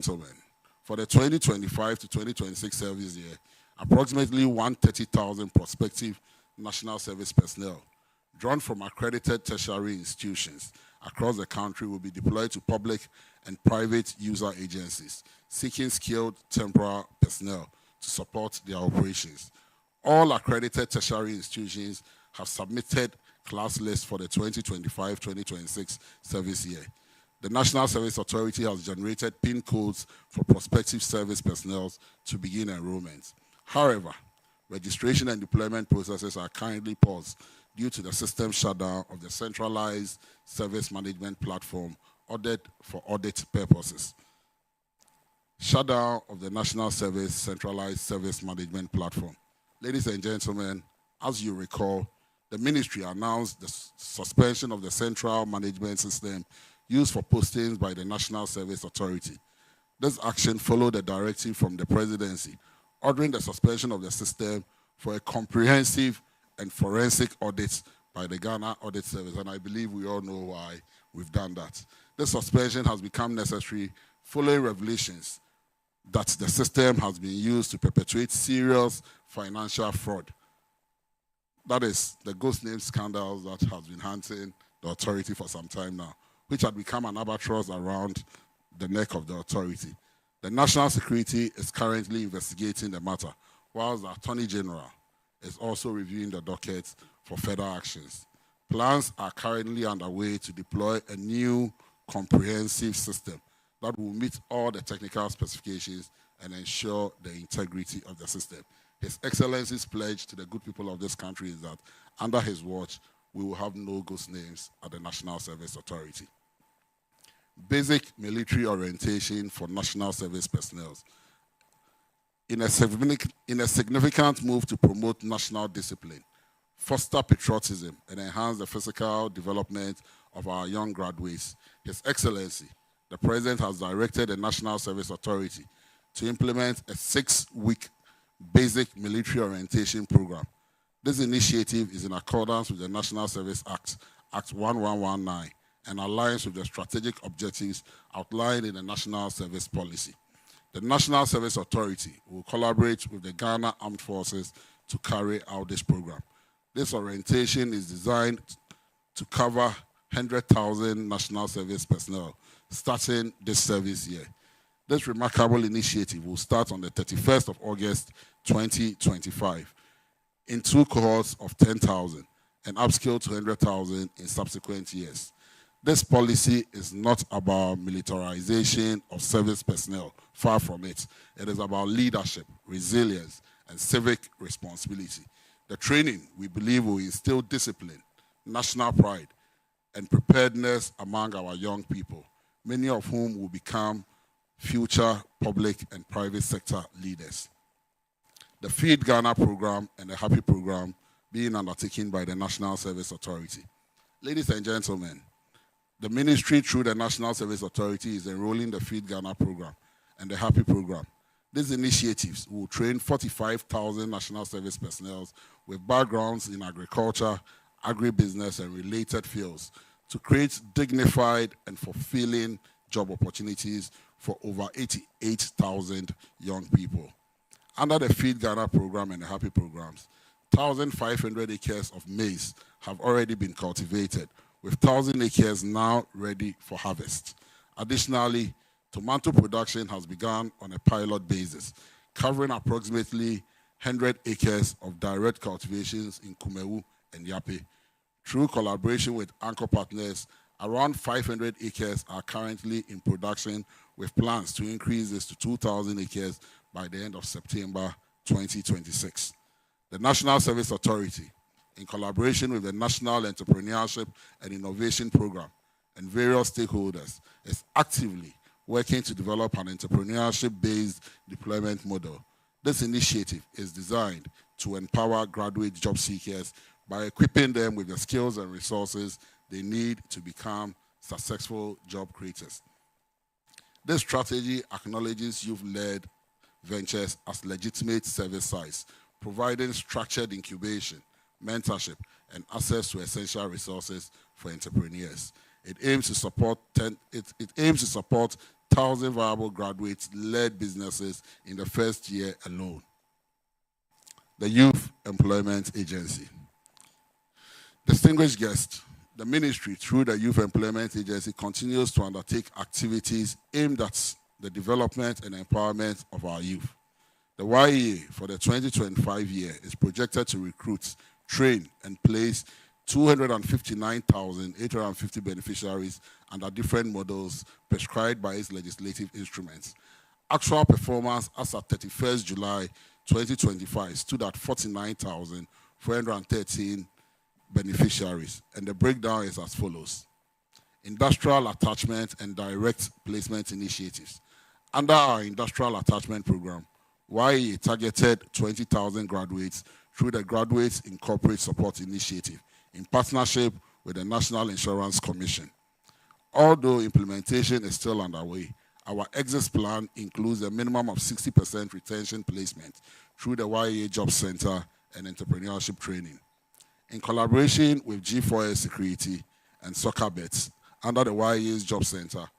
Gentlemen, for the 2025 to 2026 service year, approximately 130,000 prospective national service personnel drawn from accredited tertiary institutions across the country will be deployed to public and private user agencies seeking skilled temporary personnel to support their operations. All accredited tertiary institutions have submitted class lists for the 2025-2026 service year. The National Service Authority has generated PIN codes for prospective service personnel to begin enrollment. However, registration and deployment processes are currently paused due to the system shutdown of the centralized service management platform audit for audit purposes. Shutdown of the National Service Centralized Service Management Platform. Ladies and gentlemen, as you recall, the ministry announced the suspension of the central management system used for postings by the National Service Authority. This action followed a directive from the presidency ordering the suspension of the system for a comprehensive and forensic audit by the Ghana Audit Service, and I believe we all know why we've done that. This suspension has become necessary following revelations that the system has been used to perpetuate serious financial fraud. That is the ghost name scandal that has been haunting the authority for some time now, which had become an albatross around the neck of the authority. The National Security is currently investigating the matter, whilst the Attorney General is also reviewing the docket for further actions. Plans are currently underway to deploy a new comprehensive system that will meet all the technical specifications and ensure the integrity of the system. His Excellency's pledge to the good people of this country is that under his watch, we will have no ghost names at the National Service Authority. Basic military orientation for national service personnel. In a significant move to promote national discipline, foster patriotism, and enhance the physical development of our young graduates, His Excellency, the President has directed the National Service Authority to implement a 6-week basic military orientation program. This initiative is in accordance with the National Service Act, Act 1119, and aligns with the strategic objectives outlined in the National Service Policy. The National Service Authority will collaborate with the Ghana Armed Forces to carry out this program. This orientation is designed to cover 100,000 national service personnel starting this service year. This remarkable initiative will start on the 31st of August 2025 in 2 cohorts of 10,000 and upscale to 100,000 in subsequent years. This policy is not about militarization of service personnel, far from it. It is about leadership, resilience, and civic responsibility. The training, we believe, will instill discipline, national pride, and preparedness among our young people, many of whom will become future public and private sector leaders. The Feed Ghana program and the Happy program being undertaken by the National Service Authority. Ladies and gentlemen, the ministry through the National Service Authority is enrolling the Feed Ghana program and the Happy program. These initiatives will train 45,000 national service personnel with backgrounds in agriculture, agribusiness, and related fields to create dignified and fulfilling job opportunities for over 88,000 young people. Under the Feed Ghana program and the Happy programs, 1,500 acres of maize have already been cultivated, with 1,000 acres now ready for harvest. Additionally, tomato production has begun on a pilot basis, covering approximately 100 acres of direct cultivations in Kumewu and Yape. Through collaboration with anchor partners, around 500 acres are currently in production, with plans to increase this to 2,000 acres by the end of September 2026. The National Service Authority, in collaboration with the National Entrepreneurship and Innovation Program and various stakeholders, is actively working to develop an entrepreneurship-based deployment model. This initiative is designed to empower graduate job seekers by equipping them with the skills and resources they need to become successful job creators. This strategy acknowledges youth-led ventures as legitimate service sites, providing structured incubation, mentorship, and access to essential resources for entrepreneurs. It aims to support 1,000 viable graduates-led businesses in the first year alone. The Youth Employment Agency. Distinguished guests, the ministry, through the Youth Employment Agency, continues to undertake activities aimed at the development and empowerment of our youth. The YEA for the 2025 year is projected to recruit, train, and place 259,850 beneficiaries under different models prescribed by its legislative instruments. Actual performance as at 31st July 2025 stood at 49,413 beneficiaries, and the breakdown is as follows. Industrial attachment and direct placement initiatives. Under our industrial attachment program, YEA targeted 20,000 graduates through the Graduates in Corporate Support Initiative in partnership with the National Insurance Commission. Although implementation is still underway, our exit plan includes a minimum of 60% retention placement through the YEA Job Center and entrepreneurship training. In collaboration with G4S Security and Gov't, under the YEA's Job Center,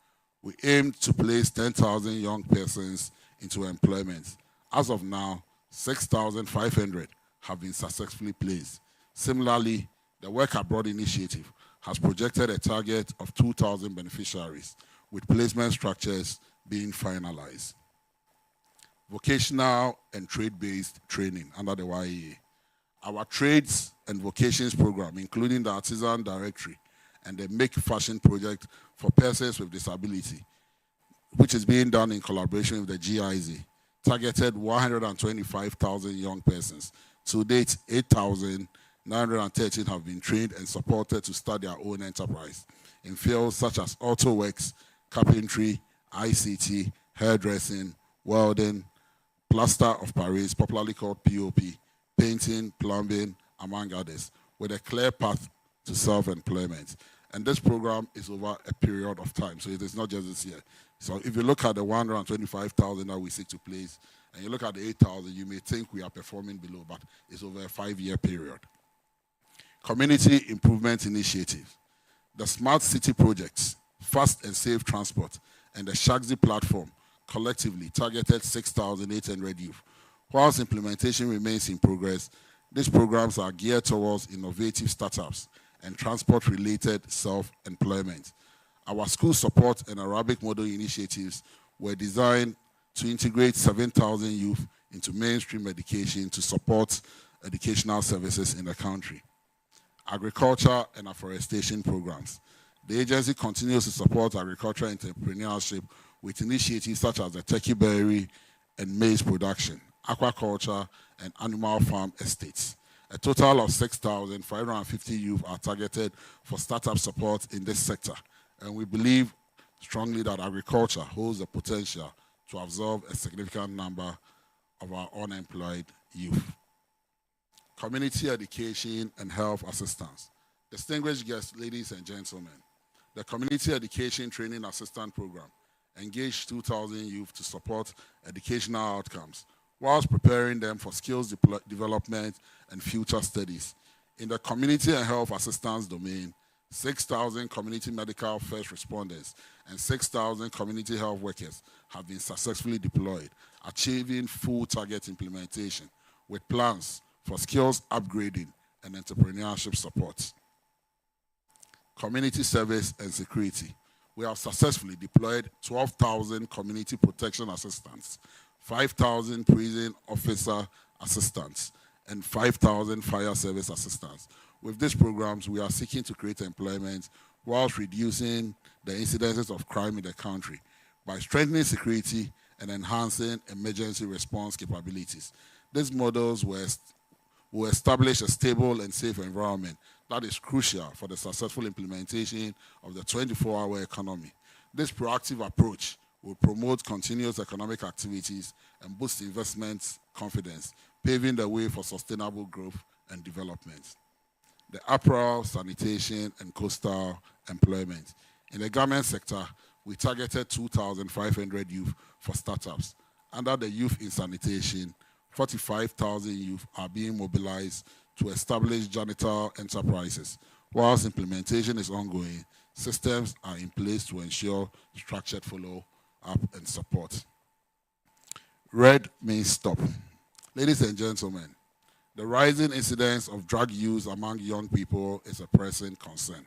we aim to place 10,000 young persons into employment. As of now, 6,500 have been successfully placed. Similarly, the Work Abroad Initiative has projected a target of 2,000 beneficiaries, with placement structures being finalized. Vocational and trade-based training under the YEA. Our trades and vocations program, including the Artisan Directory and the Make Fashion project for persons with disability, which is being done in collaboration with the GIZ, targeted 125,000 young persons. To date, 8,913 have been trained and supported to start their own enterprise in fields such as auto works, carpentry, ICT, hairdressing, welding, plaster of Paris, popularly called POP, painting, plumbing, among others, with a clear path to self-employment. And this program is over a period of time, so it is not just this year. So if you look at the 125,000 that we seek to place, and you look at the 8,000, you may think we are performing below, but it's over a 5-year period. Community improvement initiatives. The Smart City projects, fast and safe transport, and the Shagzi platform collectively targeted 6,800 youth. Whilst implementation remains in progress, these programs are geared towards innovative startups and transport-related self-employment. Our school support and Arabic model initiatives were designed to integrate 7,000 youth into mainstream education to support educational services in the country. Agriculture and afforestation programs. The agency continues to support agricultural entrepreneurship with initiatives such as the turkey berry and maize production, aquaculture, and animal farm estates. A total of 6,550 youth are targeted for startup support in this sector, and we believe strongly that agriculture holds the potential to absorb a significant number of our unemployed youth. Community education and health assistance. Distinguished guests, ladies and gentlemen, the Community Education Training Assistant Program engaged 2,000 youth to support educational outcomes whilst preparing them for skills development and future studies. In the community and health assistance domain, 6,000 community medical first responders and 6,000 community health workers have been successfully deployed, achieving full target implementation with plans for skills upgrading and entrepreneurship support. Community service and security. We have successfully deployed 12,000 community protection assistants, 5,000 prison officer assistants, and 5,000 fire service assistants. With these programs, we are seeking to create employment whilst reducing the incidences of crime in the country by strengthening security and enhancing emergency response capabilities. These models will establish a stable and safe environment that is crucial for the successful implementation of the 24-hour economy. This proactive approach will promote continuous economic activities and boost investment confidence, paving the way for sustainable growth and development. The apparel, sanitation, and coastal employment. In the garment sector, we targeted 2,500 youth for startups. Under the Youth in Sanitation, 45,000 youth are being mobilized to establish janitor enterprises. Whilst implementation is ongoing, systems are in place to ensure structured follow up and support. Red means stop. Ladies and gentlemen, the rising incidence of drug use among young people is a pressing concern.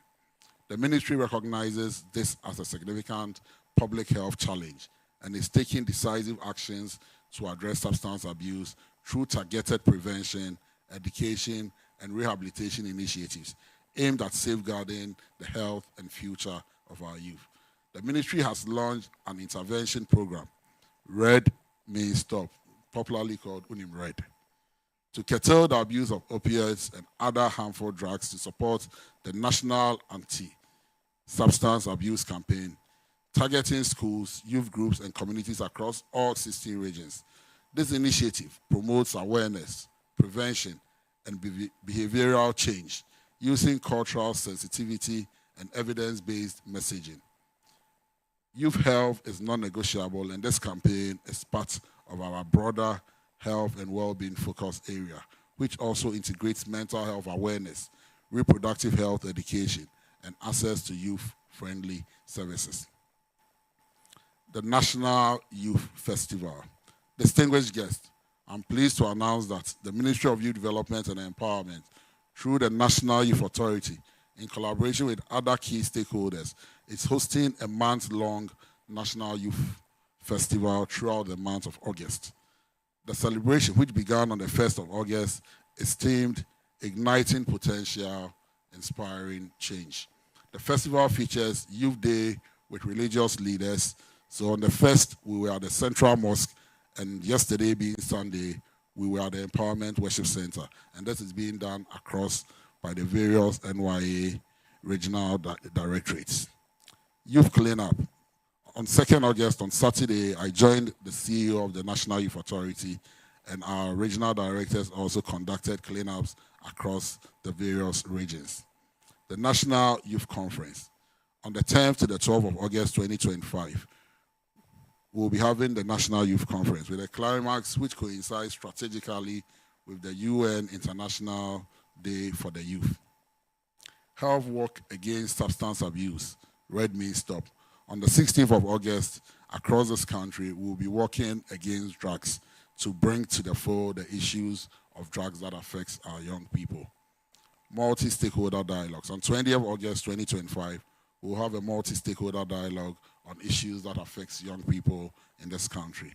The ministry recognizes this as a significant public health challenge and is taking decisive actions to address substance abuse through targeted prevention, education, and rehabilitation initiatives aimed at safeguarding the health and future of our youth. The ministry has launched an intervention program, Red Means Stop, popularly called UNIM Red, to curtail the abuse of opioids and other harmful drugs to support the national anti-substance abuse campaign, targeting schools, youth groups, and communities across all 16 regions. This initiative promotes awareness, prevention, and behavioral change using cultural sensitivity and evidence-based messaging. Youth health is non-negotiable, and this campaign is part of our broader health and well-being focus area, which also integrates mental health awareness, reproductive health education, and access to youth-friendly services. The National Youth Festival. Distinguished guests, I'm pleased to announce that the Ministry of Youth Development and Empowerment, through the National Youth Authority, in collaboration with other key stakeholders, is hosting a month-long National Youth Festival throughout the month of August. The celebration, which began on the 1st of August, is themed Igniting Potential, Inspiring Change. The festival features Youth Day with religious leaders. So on the 1st, we were at the Central Mosque, and yesterday being Sunday, we were at the Empowerment Worship Center. And this is being done across by the various NYA regional directorates. Youth Cleanup. On 2nd August, on Saturday, I joined the CEO of the National Youth Authority, and our regional directors also conducted cleanups across the various regions. The National Youth Conference. On the 10th to the 12th of August 2025, we'll be having the National Youth Conference with a climax which coincides strategically with the UN International Day for the Youth. Health Work Against Substance Abuse, Red Means Stop. On the 16th of August, across this country, we'll be working against drugs to bring to the fore the issues of drugs that affects our young people. Multi-stakeholder dialogues. On 20th of August 2025, we'll have a multi-stakeholder dialogue on issues that affects young people in this country.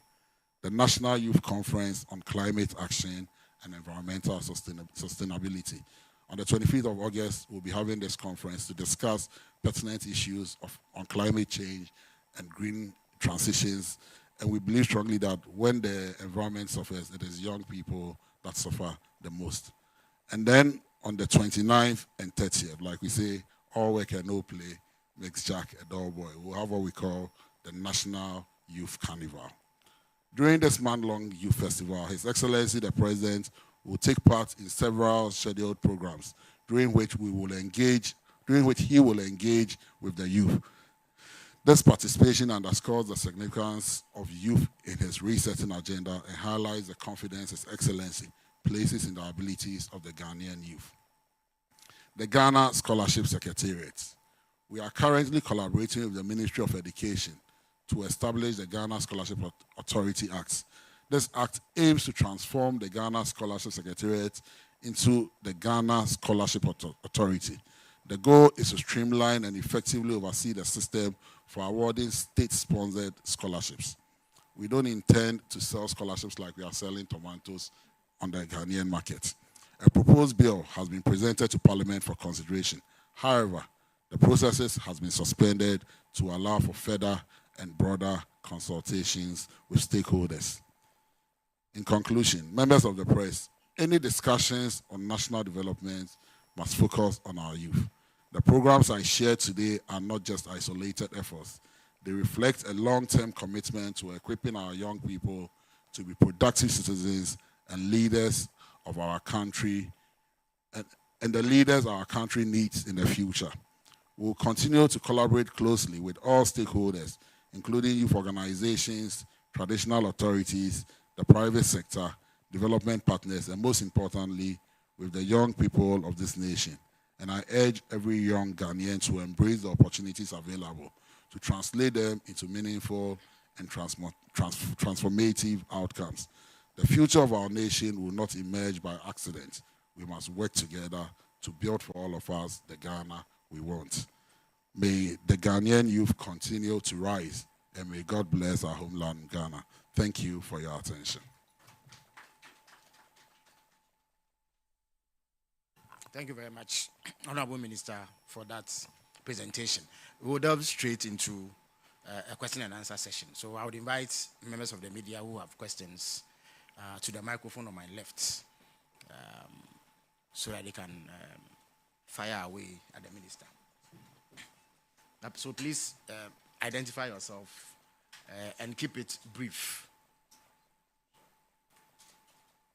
The National Youth Conference on Climate Action and Environmental Sustainability. On the 25th of August, we'll be having this conference to discuss pertinent issues on climate change and green transitions. And we believe strongly that when the environment suffers, it is young people that suffer the most. And then on the 29th and 30th, like we say, all work and no play makes Jack a dull boy. We'll have what we call the National Youth Carnival. During this month-long youth festival, His Excellency the President will take part in several scheduled programs during which he will engage with the youth. This participation underscores the significance of youth in his resetting agenda and highlights the confidence His Excellency places in the abilities of the Ghanaian youth. The Ghana Scholarship Secretariat. We are currently collaborating with the Ministry of Education to establish the Ghana Scholarship Authority Act. This act aims to transform the Ghana Scholarship Secretariat into the Ghana Scholarship Authority. The goal is to streamline and effectively oversee the system for awarding state-sponsored scholarships. We don't intend to sell scholarships like we are selling tomatoes on the Ghanaian market. A proposed bill has been presented to Parliament for consideration. However, the processes has been suspended to allow for further and broader consultations with stakeholders. In conclusion, members of the press, any discussions on national development must focus on our youth. The programs I shared today are not just isolated efforts. They reflect a long-term commitment to equipping our young people to be productive citizens and leaders of our country, and the leaders our country needs in the future. We'll continue to collaborate closely with all stakeholders, including youth organizations, traditional authorities, the private sector, development partners, and most importantly, with the young people of this nation. And I urge every young Ghanaian to embrace the opportunities available, to translate them into meaningful and transformative outcomes. The future of our nation will not emerge by accident. We must work together to build for all of us the Ghana we want. May the Ghanaian youth continue to rise, and may God bless our homeland, Ghana. Thank you for your attention. Thank you very much, Honorable Minister, for that presentation. We will delve straight into a question and answer session. So I would invite members of the media who have questions to the microphone on my left so that they can fire away at the minister. So please identify yourself and keep it brief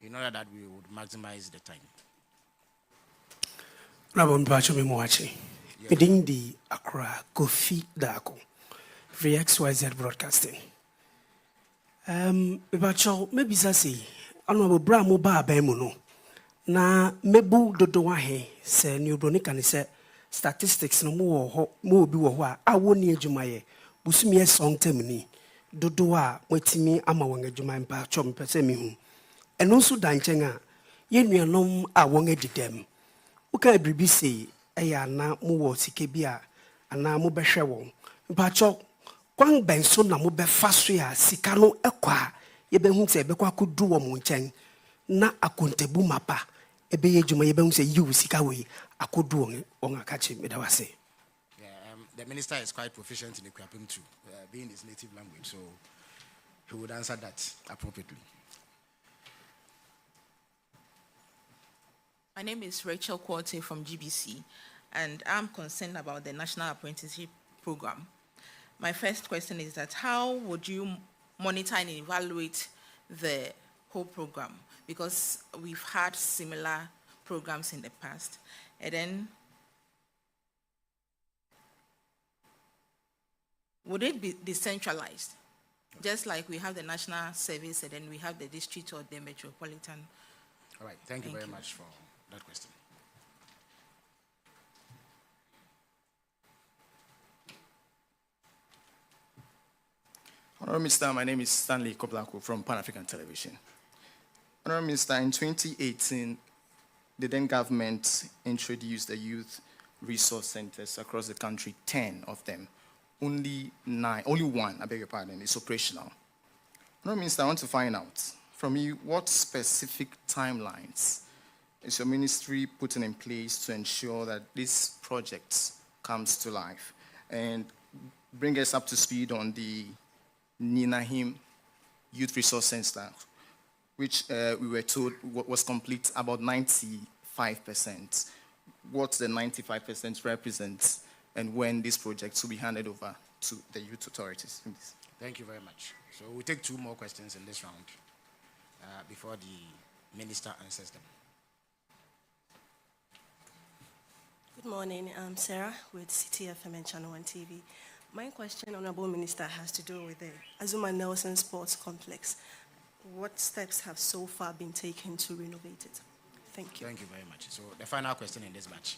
in order that we would maximize the time. Rabon Bacho Mimwachi. Within the Accra Gov't Dako, Free XYZ Broadcasting. Bacho, maybe Sasi, Honorable Bramo Ba Bemuno. Na mebu dodowahe se New Bronica se statistics no mo bi wo ho a awoni adwumaye busumi esong temni dodowa mwetimi ama won adwuma mpa chom pese mi hu eno nso danchen a yenuanom a won adidam uka bribi se eya na mo wo sike bi a ana mo behwe won mpa cho kwan benso na mo befa so ya sika no ekwa ye behu se bekwa kodu wo mo nchen na akontebu mapa ebe adwuma ye behu se yi sika we akodu on akachi medawase. The minister is quite proficient in equipping to be in his native language, so he would answer that appropriately. My name is Rachel Quarty from GBC, and I'm concerned about the National Apprenticeship Program. My first question is that how would you monitor and evaluate the whole program? Because we've had similar programs in the past. And then, would it be decentralized? Just like we have the national service and then we have the district or the metropolitan. All right, thank you very much for that question. Honorable Minister, my name is Stanley Koblako from Pan-African Television. Honorable Minister, in 2018, the then government introduced the youth resource centers across the country, 10 of them. Only one, I beg your pardon, is operational. Honorable Minister, I want to find out from you what specific timelines is your ministry putting in place to ensure that this project comes to life? And bring us up to speed on the Ninahim Youth Resource Center, which we were told was complete about 95%. What the 95% represents and when these projects will be handed over to the youth authorities. Thank you very much. So we'll take two more questions in this round before the minister answers them. Good morning, I'm Sarah with CTFM and Channel 1 TV. My question, Honorable Minister, has to do with the Azuma Nelson Sports Complex. What steps have so far been taken to renovate it? Thank you. Thank you very much. So the final question in this batch.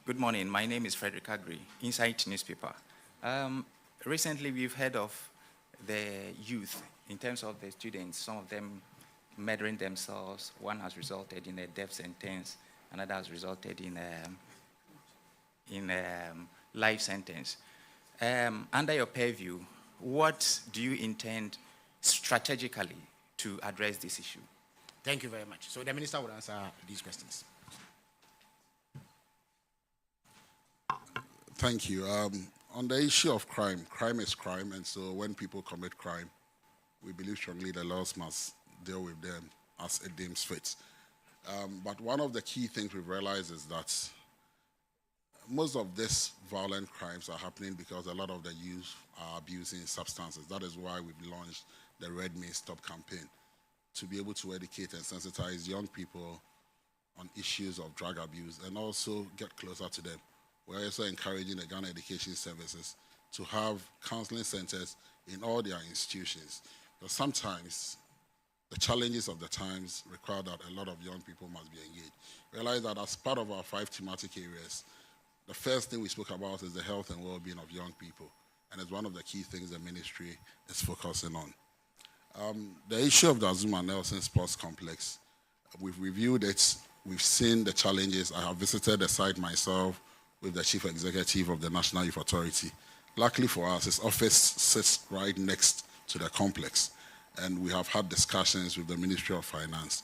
Good morning. My name is Frederick Agri, Insight Newspaper. Recently, we've heard of the youth in terms of the students, some of them murdering themselves. One has resulted in a death sentence, another has resulted in life sentence. Under your purview, what do you intend strategically to address this issue? Thank you very much. So the minister will answer these questions. Thank you. On the issue of crime, crime is crime, and so when people commit crime, we believe strongly the laws must deal with them as it deems fit. But one of the key things we've realized is that most of these violent crimes are happening because a lot of the youth are abusing substances. That is why we've launched the Red Means Stop campaign, to be able to educate and sensitize young people on issues of drug abuse and also get closer to them. We're also encouraging the Ghana Education Services to have counseling centers in all their institutions. But sometimes the challenges of the times require that a lot of young people must be engaged. Realize that as part of our 5 thematic areas, The first thing we spoke about is the health and well-being of young people, and it's one of the key things the ministry is focusing on. The issue of the Azuma Nelson Sports Complex, we've reviewed it, we've seen the challenges. I have visited the site myself with the Chief Executive of the National Youth Authority. Luckily for us, his office sits right next to the complex, and we have had discussions with the Ministry of Finance.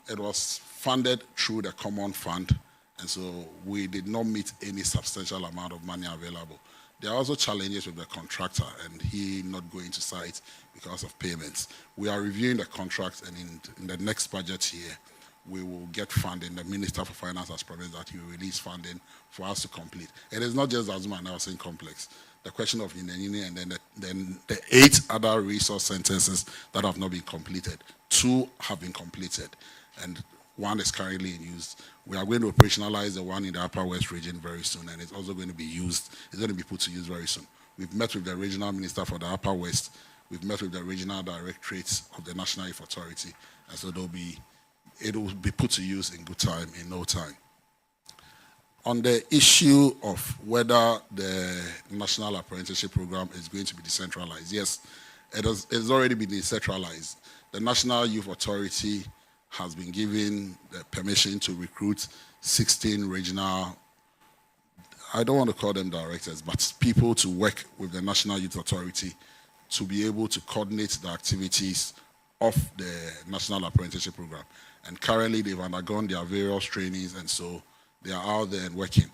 It was funded through the Common Fund, and so we did not meet any substantial amount of money available. There are also challenges with the contractor and he not going to site because of payments. We are reviewing the contracts, and in the next budget year, we will get funding. The Minister for Finance has promised that he will release funding for us to complete. It is not just the Azuma Nelson Complex. The question of Inenini and then the 8 other resource sentences that have not been completed. 2 have been completed, and 1 is currently in use. We are going to operationalize the one in the Upper West region very soon, and it's also going to be used. It's going to be put to use very soon. We've met with the regional minister for the Upper West. We've met with the regional directorates of the National Youth Authority, and so it will be put to use in good time, in no time. On the issue of whether the National Apprenticeship Program is going to be decentralized, yes, it's already been decentralized. The National Youth Authority has been given the permission to recruit 16 regional, I don't want to call them directors, but people to work with the National Youth Authority to be able to coordinate the activities of the National Apprenticeship Program. And currently they've undergone their various trainings, and so they are out there and working.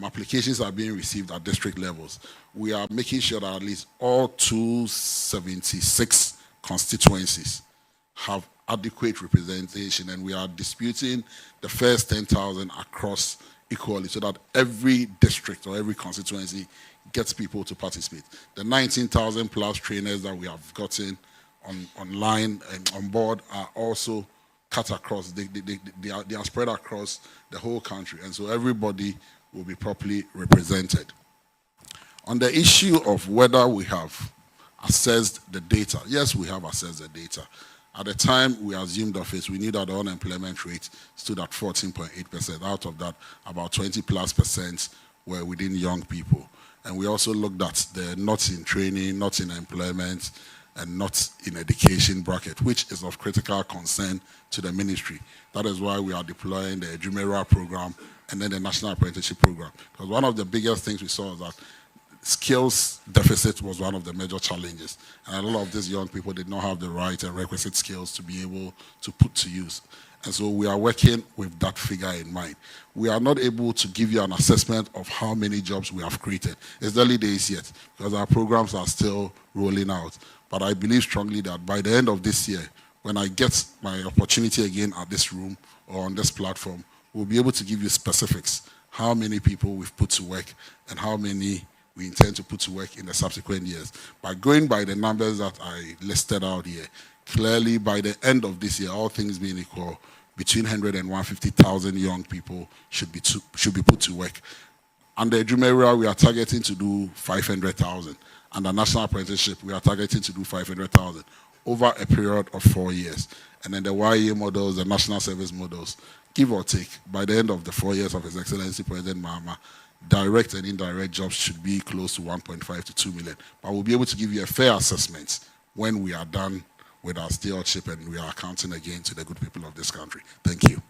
Applications are being received at district levels. We are making sure that at least all 276 constituencies have adequate representation, and we are disputing the first 10,000 across equally so that every district or every constituency gets people to participate. The 19,000 plus trainers that we have gotten online and on board are also cut across, they are spread across the whole country, and so everybody will be properly represented. On the issue of whether we have assessed the data, yes, we have assessed the data. At the time we assumed office, we knew that the unemployment rate stood at 14.8%. Out of that, about 20+% were within young people. And we also looked at the not in training, not in employment, and not in education bracket, which is of critical concern to the ministry. That is why we are deploying the Jumera program and then the National Apprenticeship Program. Because one of the biggest things we saw is that skills deficit was one of the major challenges. And a lot of these young people did not have the right and requisite skills to be able to put to use. And so we are working with that figure in mind. We are not able to give you an assessment of how many jobs we have created. It's early days yet, because our programs are still rolling out. But I believe strongly that by the end of this year, when I get my opportunity again at this room or on this platform, we'll be able to give you specifics, how many people we've put to work and how many we intend to put to work in the subsequent years. By going by the numbers that I listed out here, clearly by the end of this year, all things being equal, between 100 and 150,000 young people should be put to work. Under Jumera, we are targeting to do 500,000. Under National Apprenticeship, we are targeting to do 500,000 over a period of 4 years. And then the YA models, the national service models, give or take, by the end of the 4 years of His Excellency President Mahama, direct and indirect jobs should be close to 1.5 to 2 million. But we'll be able to give you a fair assessment when we are done with our stewardship and we are accounting again to the good people of this country. Thank you.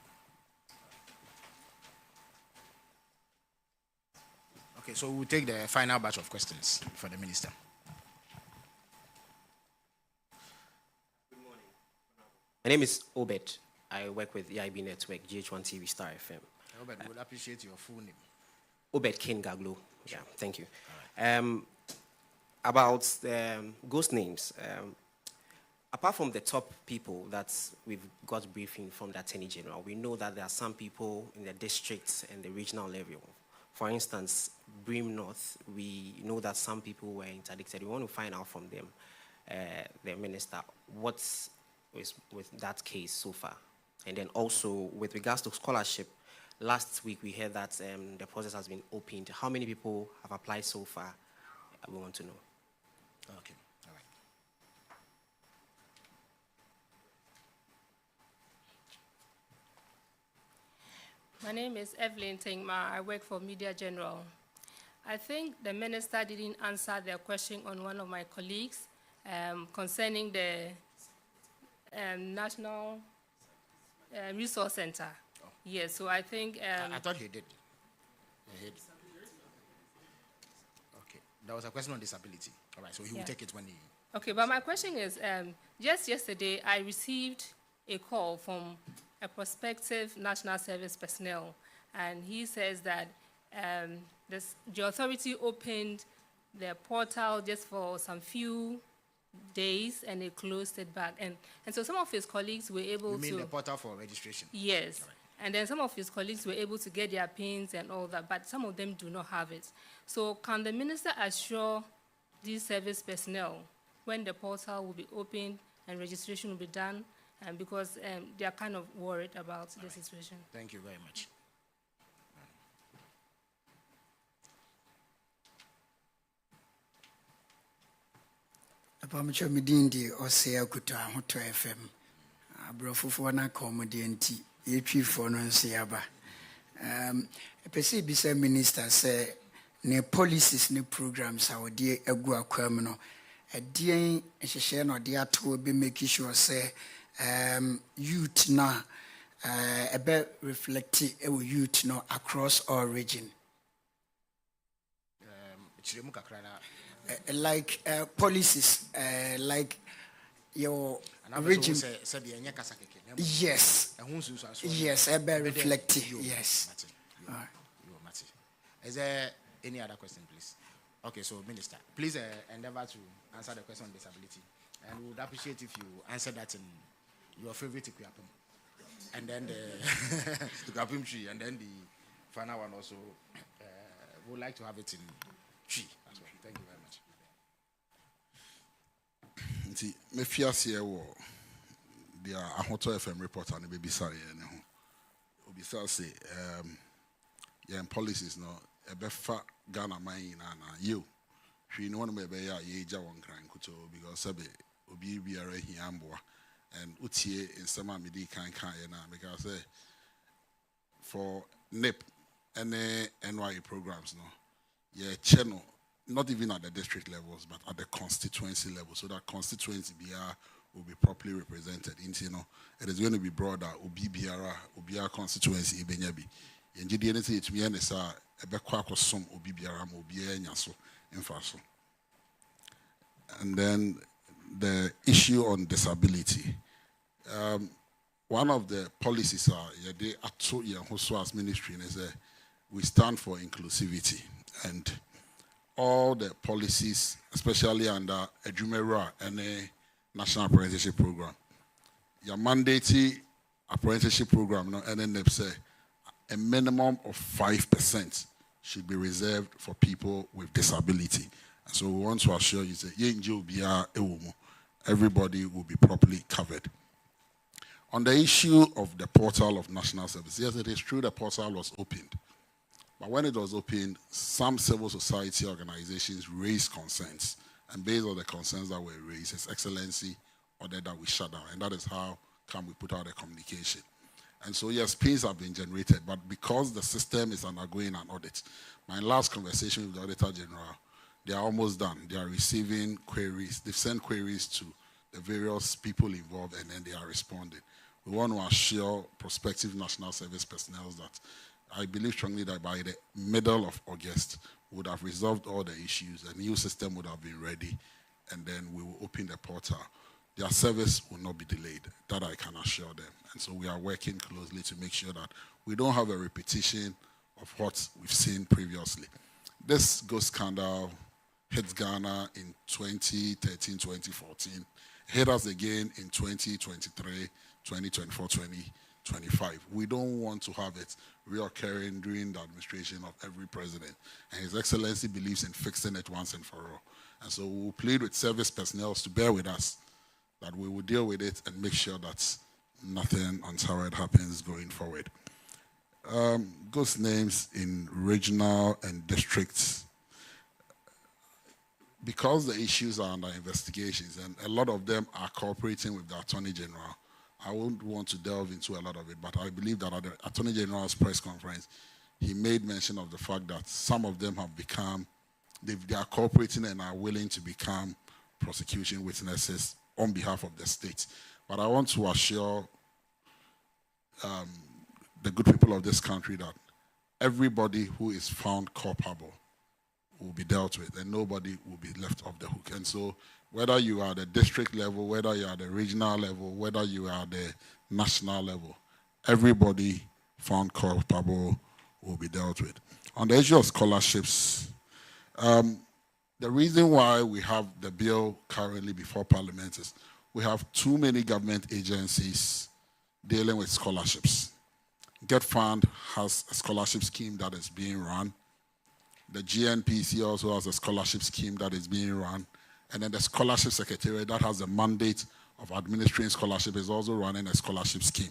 Okay, so we'll take the final batch of questions for the minister. Good morning. My name is Gov't. I work with EIB Network, GH1 TV, Star FM. Robert, we'll appreciate your full name. Gov't Ken Gaglo. Yeah, thank you. About ghost names, apart from the top people that we've got briefing from the Attorney General, we know that there are some people in the districts and the regional level. For instance, Brim North, we know that some people were interdicted. We want to find out from them, the minister, what's with that case so far. And then also, with regards to scholarship, last week we heard that the process has been opened. How many people have applied so far? We want to know. Okay, all right. My name is Evelyn Tingma. I work for Media General. I think the minister didn't answer the question on one of my colleagues concerning the National Resource Center. Oh. Yes, so I think... I thought he did. He did. Okay, there was a question on disability. All right, so he will take it when he... Okay, but my question is, just yesterday, I received a call from a prospective national service personnel, and he says that the authority opened the portal just for some few days, and they closed it back. And so some of his colleagues were able to... You mean the portal for registration? Yes. Right. And then some of his colleagues were able to get their pins and all that, but some of them do not have it. So can the minister assure these service personnel when the portal will be opened and registration will be done, and because they are kind of worried about the situation? Thank you very much. Apamicho midindi osea kuta hoto FM. Abrofufu na komodienti yetwi fo no nsiaba. Pese bisa minister say ne policies ne programs a wodi agu akwam no edien hyehyɛ no de ato be make sure say youth na ebe reflect youth no across all region. Like policies, like your region. Yes. Yes, ebe reflect. Yes. Is there any other question, please? Okay, so Minister, please endeavor to answer the question on disability, and we would appreciate if you answer that in your favorite Ikuapem, and then the Ikuapem tree, and then the final one also. We would like to have it in tree as well. Thank you very much. Me fias here wo dia ahoto FM reporter ne be sare ne ho obi say yeah policies no ebefa Ghana man na you hwe no one be ya ye ja won kran kuto because sabe obi biara hiamboa and utie nsema medi kan na because say for NIP and NYE programs no yeah channel not even at the district levels, but at the constituency level, so that constituency BR will be properly represented. It is going to be broader. Ubia constituency Ibenyabi. Indeed, anything it means is a bequako some Ubiara Mobia Nyaso Infaso. And then the issue on disability. One of the policies they as ministry is we stand for inclusivity, and all the policies, especially under Ejumera and a national apprenticeship program. Your mandatory apprenticeship program, and say a minimum of 5% should be reserved for people with disability. And so we want to assure you that everybody will be properly covered. On the issue of the portal of national service, yes, it is true the portal was opened. But when it was opened, some civil society organizations raised concerns. And based on the concerns that were raised, His Excellency ordered that we shut down. And that is how come we put out a communication. And so, yes, pins have been generated. But because the system is undergoing an audit, my last conversation with the Auditor General, they are almost done. They are receiving queries. They've sent queries to the various people involved, and then they are responding. We want to assure prospective national service personnel that I believe strongly that by the middle of August, we would have resolved all the issues. A new system would have been ready, and then we will open the portal. Their service will not be delayed. That I can assure them. And so we are working closely to make sure that we don't have a repetition of what we've seen previously. This ghost scandal hit Ghana in 2013, 2014. Hit us again in 2023, 2024, 2025. We don't want to have it reoccurring during the administration of every president. And His Excellency believes in fixing it once and for all. And so we will plead with service personnel to bear with us, that we will deal with it and make sure that nothing untoward happens going forward. Ghost names in regional and districts, because the issues are under investigations and a lot of them are cooperating with the Attorney General, I won't want to delve into a lot of it, but I believe that at the Attorney General's press conference, he made mention of the fact that some of them have become, they are cooperating and are willing to become prosecution witnesses on behalf of the state. But I want to assure the good people of this country that everybody who is found culpable will be dealt with and nobody will be left off the hook. And so whether you are at the district level, whether you are at the regional level, whether you are at the national level, everybody found culpable will be dealt with. On the issue of scholarships, the reason why we have the bill currently before Parliament is we have too many government agencies dealing with scholarships. Gov't has a scholarship scheme that is being run. The GNPC also has a scholarship scheme that is being run. And then the Scholarship Secretariat that has the mandate of administering scholarship is also running a scholarship scheme.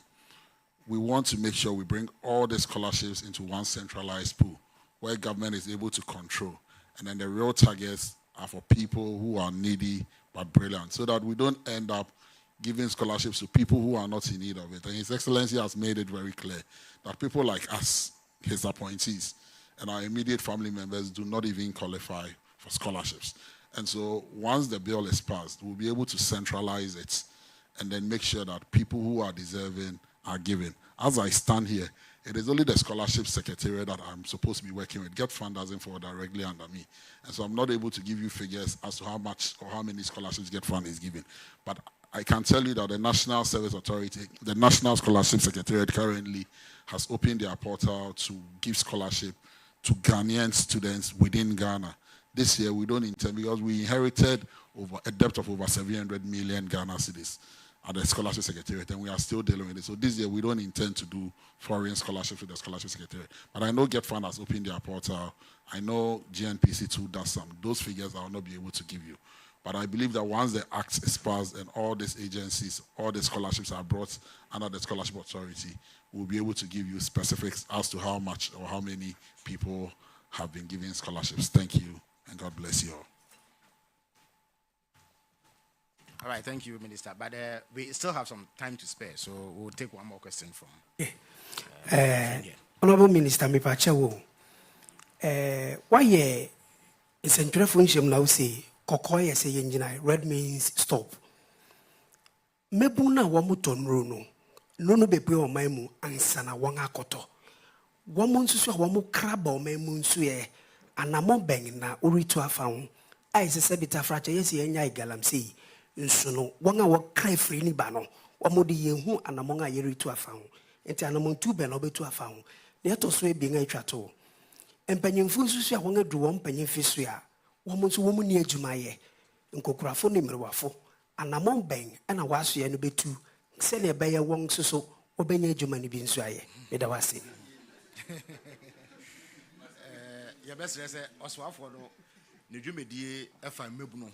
We want to make sure we bring all the scholarships into one centralized pool where government is able to control. And then the real targets are for people who are needy but brilliant, so that we don't end up giving scholarships to people who are not in need of it. And His Excellency has made it very clear that people like us, his appointees, and our immediate family members do not even qualify for scholarships. And so once the bill is passed, we'll be able to centralize it and then make sure that people who are deserving are given. As I stand here, it is only the Scholarship Secretariat that I'm supposed to be working with. Gov't doesn't fall directly under me. And so I'm not able to give you figures as to how much or how many scholarships Gov't is giving. But I can tell you that the National Service Authority, the National Scholarship Secretariat currently has opened their portal to give scholarship to Ghanaian students within Ghana. This year we don't intend, because we inherited a debt of over 700 million Ghana cedis at the Scholarship Secretariat, and we are still dealing with it. So this year we don't intend to do foreign scholarships with the Scholarship Secretariat. But I know Gov't has opened their portal. I know GNPC too does some. Those figures I will not be able to give you. But I believe that once the act is passed and all these agencies, all the scholarships are brought under the Scholarship Authority, we'll be able to give you specifics as to how much or how many people have been given scholarships. Thank you, and God bless you all. All right, thank you, Minister. But we still have some time to spare, so we'll take one more question from. Honorable Minister, me pachewo. Why is a function now say kokoye say engineer red means stop. Mebuna wamuton runo. Nono bepe o maimu ansana wanga koto. Wamun susu wamu kraba o maimu nsuye anamo beng na uritu afaun. Ai se sebita fracha yesi enya igalamsi. Nsuno wanga wa cry free ni bano. Wamodi yenhu anamonga yeritu afaun. Enti anamontu be no betu afaun. Ne to so e bi nga itwato. Empanyemfu nsusu a wanga du won panyemfisu a womunsu womu ni adwumaye. Nkokurafo ne mrewafo. Anamon beng ana waso ye no betu. Sene ebeye won soso obenya adwuma ni bi nsu aye. Meda wase. Your best say oswafo no ne dwumedie efa mebu no ho.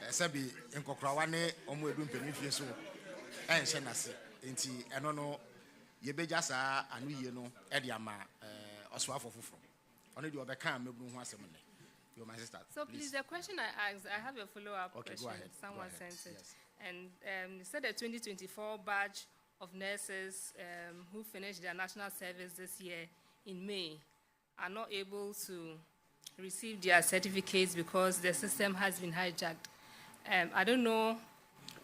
Sabi nkokurawa ne omo edu mpanyimfie so enhye nase enti eno no yebeja saa anu yie no e de ama oswafo foforo ono de obeka mebu ho asem ne. You, my sister. So please, the question I asked, I have a follow-up question. Go ahead. Someone Go ahead. sent it. Yes. And they said the 2024 batch of nurses who finished their national service this year in May are not able to receive their certificates because the system has been hijacked. I don't know.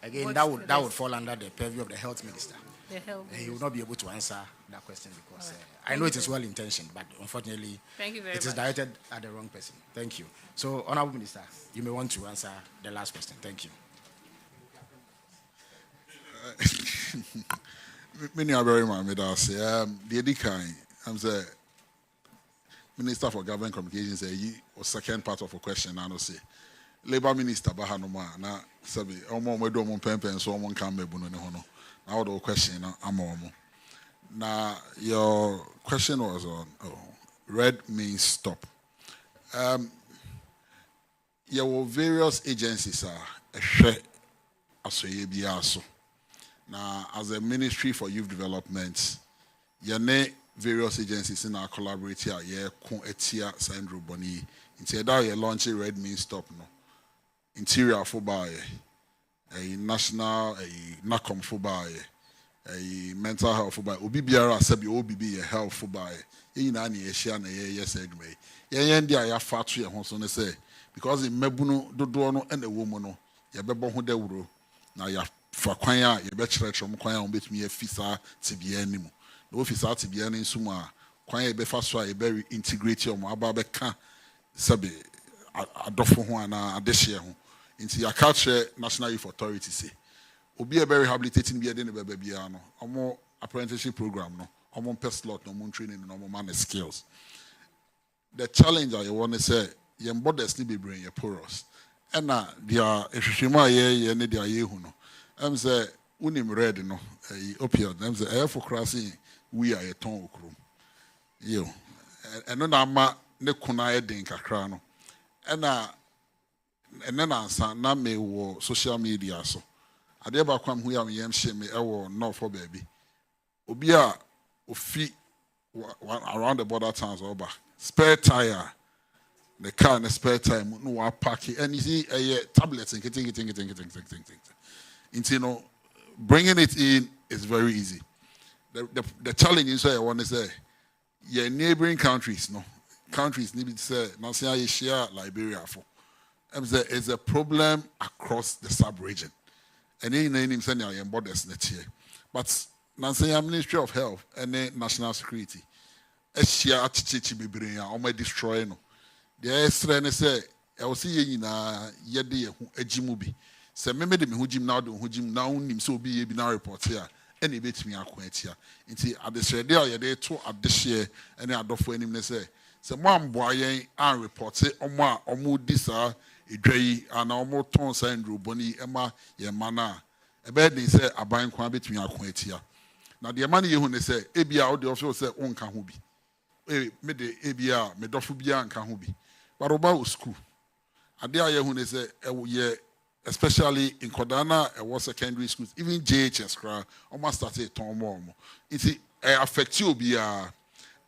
Again, that would fall under the purview of the health minister. The health He will not be able to answer that question because I know it is well intentioned, but unfortunately, Thank you very it is much. directed at the wrong person. Thank you. So, Honorable Minister, you may want to answer the last question. Thank you. Many are very much. The Edikai, I'm the Minister for Government Communications. The second part of a question, I know say. Labour Minister Bahanoma na sabi omo medo mo pempen so omo kan mebu no ne ho no. Now the question na amomo. Now your question was on red means stop. There were various agencies now as a Ministry for Youth Development, various agencies in our collaborator kon etia Sandro Boni. Instead of launching red means stop no. Interior for a national, a NACOM for a mental health by obi biara sabi obi be a health by na na ehia na yes adwuma ye dia ya fa to ye ho so ne say because in mabunu dodo no na ewo mu no ye bebo ho dawuro na ya fa kwan a ye be kyerɛkyerɛ mo kwan a obetumi afisa tibia anim na ofisa tibia ne nso mu a kwan ye be fa so a ye be integrate mo aba be ka sabi adofo ho ana adehye ho nti ya culture national youth authority say obi e be rehabilitating bi de ne beba bia no omo apprenticeship program no omo per slot no omo training no omo man skills. The challenge I want to say yem borders ni be bring your porous and dia ehwehwema ye ne dia ye hu no em say unim red no opioid em say air for crossing we are a ton okrum yo eno na ma ne kuna e den kakra no ene na ansa na me wo social media so ade ba kwam hu ya me yem hye me e wo north for baby obi a ofi around the border towns oba spare tire the car and the spare tire no wa park it and you see tablets and getting you know bringing it in is very easy. The challenge is I want to say your neighboring countries need to say now say you share Liberia for is a problem across the sub-region and in name send your borders net here but now say Ministry of Health and National Security Eshia chichi bebre ya o ma destroy no de esre ne say e wo se ye nyina ye de ye hu agimu bi se me de me hu gim na do hu gim na unim se obi ye bi na report ya ene betimi akon atia nti adesre de ye de to adehye ene adofo anim ne say se mo amboa yen an report omo a omo di sa edwai ana omo ton sa ndro boni ema ye mana e be din say aban kwa betimi akon atia na de man ye hu ne say ebia o de ofo say onka ho bi me de ebia me dofo bia nka ho bi but oba o school ade aye hu ne say ye especially in Kodana was secondary schools even JHS kra almost started ton more it affect you bia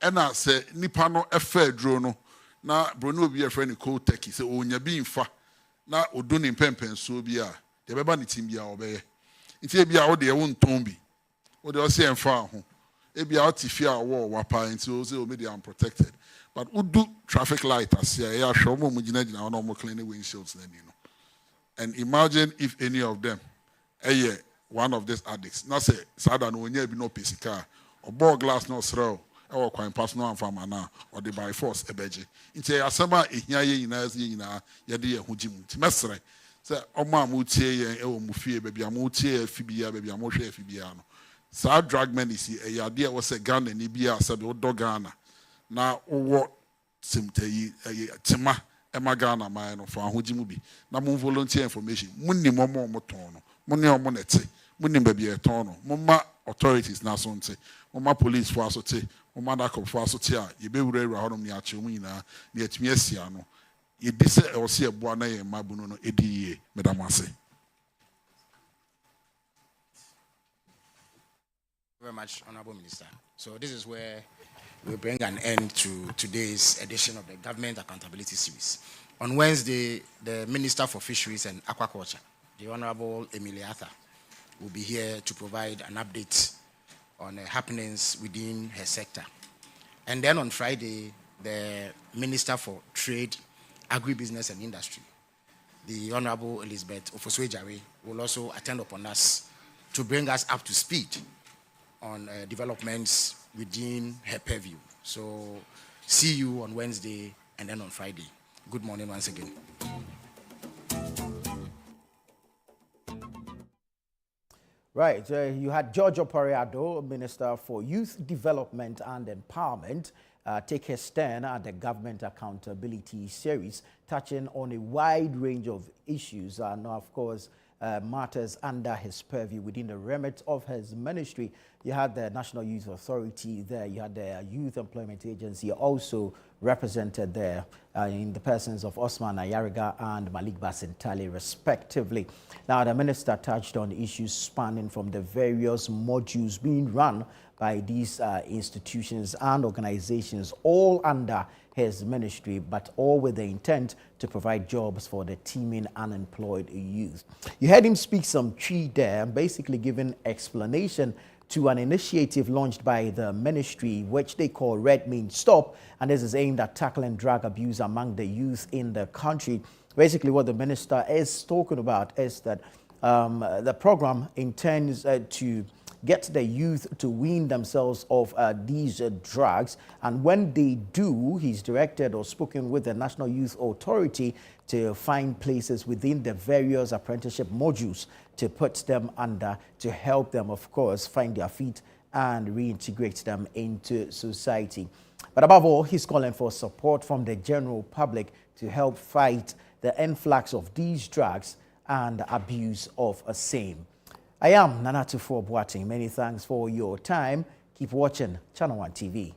and I say nipa no efa dro no na brono obi e friend ko teki say onya bi mfa na odo ni pempen so bia de beba ni tim bia obeye it bia o de e won ton bi o de o se enfa ho ebi out if you are wapa into say o media unprotected but udu traffic light as ya show mo mugina gina na mo clean windshields then you know and imagine if any of them one of these addicts na say sada no onya bi no pesika or ball glass no srow e wo kwan pass no amfama na or the by force ebeje nti asema ehia ye nyina ye de ye hugimu nti mesre say omo amutie ye e wo mufie ba bia amutie afibia ba bia mo hwe afibia no sa drug medicine e yade was a Ghana ni bia sabe wo Ghana na wo simtayi tema ema Ghana man no for ahogimu bi na mo volunteer information munni mo ton no munni o mo nete munni ba bia ton no mo ma authorities na so nte mo ma police for aso te mo ma da for aso te a ye be wura honom ni ache mu nyina na atumi asia no ye di se e wo se eboa na ye mabunu no ediye medamase. Very much, Honorable Minister. So this is where we bring an end to today's edition of the Government Accountability Series. On Wednesday, the Minister for Fisheries and Aquaculture, the Honorable Emilia Arthur, will be here to provide an update on happenings within her sector. And then on Friday, the Minister for Trade, Agribusiness and Industry, the Honorable Elizabeth Ofoswe-Jare, will also attend upon us to bring us up to speed on developments within her purview. So see you on Wednesday and then on Friday. Good morning once again. Right, you had George Opariado, Minister for Youth Development and Empowerment, take his stand at the Government Accountability Series, touching on a wide range of issues and, of course, matters under his purview within the remit of his ministry. You had the National Youth Authority there, you had the Youth Employment Agency also represented there in the persons of Osman Ayariga and Malik Basintali respectively. Now the minister touched on issues spanning from the various modules being run by these institutions and organizations, all under his ministry, but all with the intent to provide jobs for the teeming unemployed youth. You heard him speak some tree there, basically giving explanation to an initiative launched by the ministry, which they call Red Means Stop, and this is aimed at tackling drug abuse among the youth in the country. Basically, what the minister is talking about is that the program intends to get the youth to wean themselves off these drugs, and when they do, he's directed or spoken with the National Youth Authority to find places within the various apprenticeship modules to put them under, to help them, of course, find their feet and reintegrate them into society. But above all, he's calling for support from the general public to help fight the influx of these drugs and abuse of a same. I am Nanatu Boateng. Many thanks for your time. Keep watching Channel One TV.